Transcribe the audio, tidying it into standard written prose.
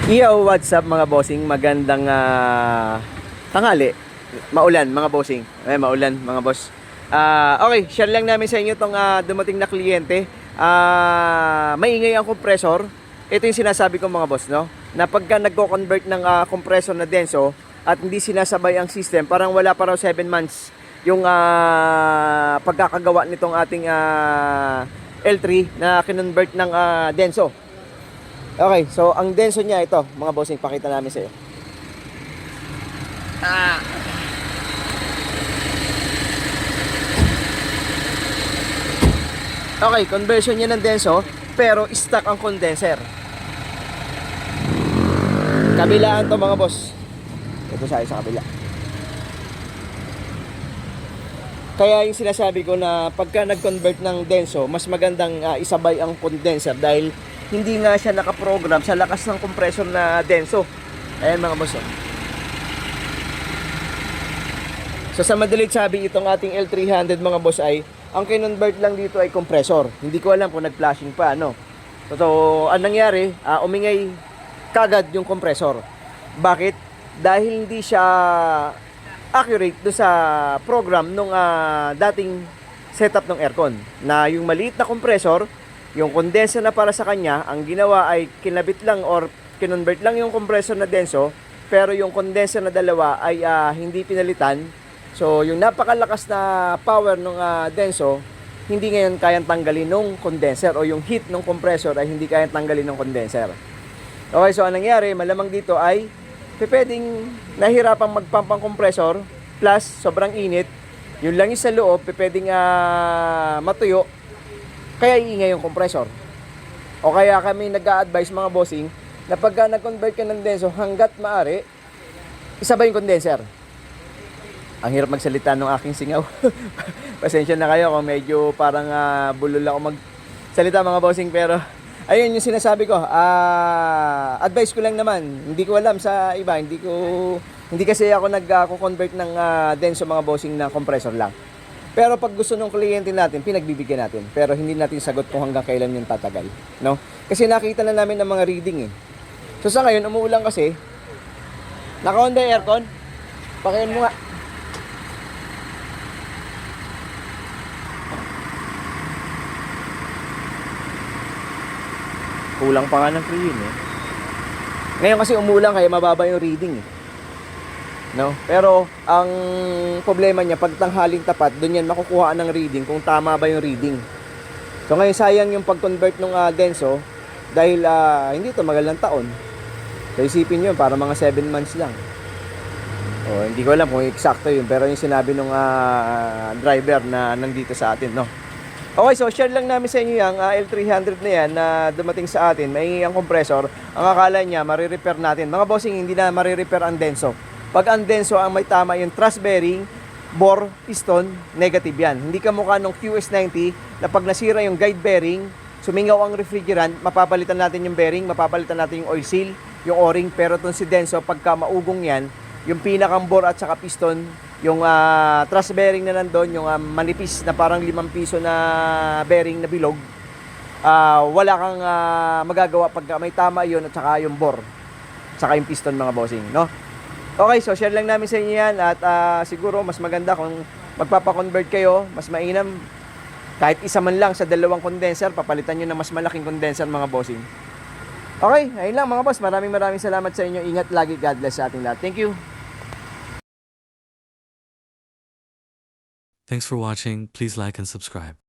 Yo, what's up mga bossing? Magandang tanghali. Maulan mga bossing. Maulan mga boss. Okay, share lang namin sa inyo itong dumating na kliyente. Maingay ang compressor. Ito yung sinasabi ko mga boss, no? Na pagka nagko-convert ng compressor na denso at hindi sinasabay ang system, parang wala pa raw 7 months yung pagkakagawa nitong ating L3 na kinonvert ng denso. Okay, so ang denso niya ito, mga bossing, pakita namin sa iyo. Okay, conversion niya ng denso, pero stock ang condenser. Kabilaan to mga boss. Ito sa kabila. Kaya yung sinasabi ko na pagka nag-convert ng denso, mas magandang isabay ang condenser dahil hindi nga siya nakaprogram sa lakas ng compressor na denso. Ayan mga boss. So sa madalit sabi, itong ating L300 mga boss ay ang kinonvert lang dito ay compressor. Hindi ko alam kung nag-flashing pa ano. So anong nangyari, umingay kagad yung compressor. Bakit? Dahil hindi siya accurate do sa program nung dating setup ng aircon. Na yung maliit na compressor, yung condenser na para sa kanya, ang ginawa ay kinabit lang or kinonvert lang yung compressor na denso, pero yung condenser na dalawa ay hindi pinalitan. So yung napakalakas na power ng denso, hindi ngayon kayang tanggalin ng condenser, o yung heat ng compressor ay hindi kayang tanggalin ng condenser. Okay, so anong nangyari, malamang dito ay pwedeng nahirapang magpump ang compressor, plus sobrang init, yun lang yung sa loob, pwedeng matuyo, kaya iingay yung compressor. O kaya kami nag-a-advise mga bossing na pagka nag-convert ka ng denso, hanggat maaari, isabay yung condenser. Ang hirap magsalita ng aking singaw. Pasensya na kayo kung medyo parang bulol ako magsalita mga bossing, pero ayun yung sinasabi ko. Advice ko lang naman. Hindi ko alam sa iba. Hindi kasi ako nag-convert ng denso mga bossing na compressor lang. Pero pag gusto ng kliyente natin, pinagbibigyan natin. Pero hindi natin sagot kung hanggang kailan yung tatagal, no? Kasi nakita na namin ang mga reading eh. So sa ngayon, umuulan kasi. Naka-on ba yung aircon? Pakiin mo nga. Kulang pa nga ng freon eh. Ngayon kasi umuulan kaya mababa yung reading eh. No? Pero ang problema niya, pag tanghaling tapat, doon yan makukuha ng reading kung tama ba yung reading. So ngayon sayang yung pag-convert ng denso dahil hindi ito magal ng taon. So isipin nyo, para mga 7 months lang. Hindi ko alam kung eksakto yun, pero yung sinabi ng driver na nandito sa atin, no? Okay, so share lang namin sa inyo yung L300 na yan na dumating sa atin. May ang compressor. Ang akala niya, marirepair natin. Mga bossing, hindi na marirepair ang denso. Pag ang denso ang may tama yung thrust bearing, bore, piston, negative yan. Hindi ka mukha ng QS90 na pag nasira yung guide bearing, sumingaw ang refrigerant, mapapalitan natin yung bearing, mapapalitan natin yung oil seal, yung o-ring. Pero itong si denso, pagka maugong yan, yung pinakang bore at saka piston, yung thrust bearing na nandun, yung manipis na parang 5 piso na bearing na bilog, wala kang magagawa pagka may tama yun at saka yung bore, saka yung piston mga bossing, no? Okay, so share lang namin sa inyo yan at siguro mas maganda kung magpapakonvert kayo, mas mainam kahit isa man lang sa dalawang condenser, papalitan nyo ng mas malaking condenser mga bossing. Okay, ayun lang mga boss, maraming salamat sa inyo. Ingat lagi, God bless sa ating lahat. Thank you. Thanks for watching. Please like and subscribe.